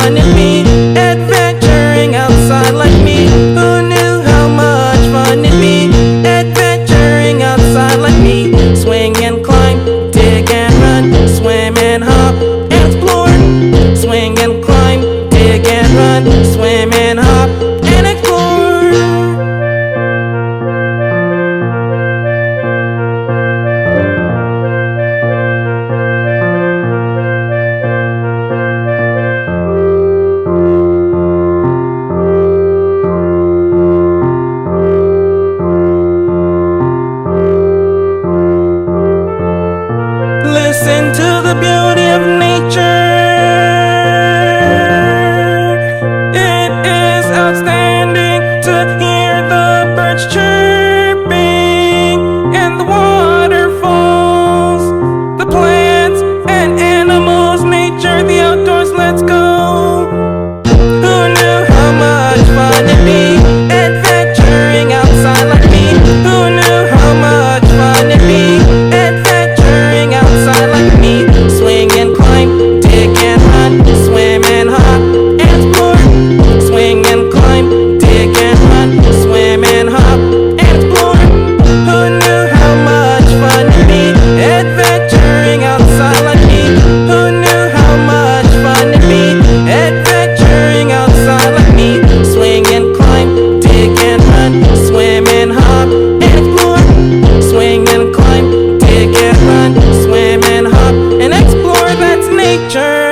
fun it'd be adventuring outside like me? Who knew how much fun it'd be adventuring outside like me? Swing and climb, dig and run, swim and hop and explore. Swing and climb, dig and run, swim and hop and explore. Listen to the beauty of nature. It is outstanding to hear the birds chirping and the waterfalls, the plants and animals, nature, the outdoors, let's go. Who knew how much fun it'd be adventuring outside like me? Who knew how much fun it'd be adventuring outside like me? Swing and climb, dig and run, swim and hop and explore. Swing and climb, dig and run, swim and hop and explore. Who knew how much fun it'd be adventuring outside like me? Who knew how much fun it'd be adventuring outside like me? Swing and climb, dig and run, swim and hop and explore. Swing and climb, dig and run, swim and hop and explore. That's nature.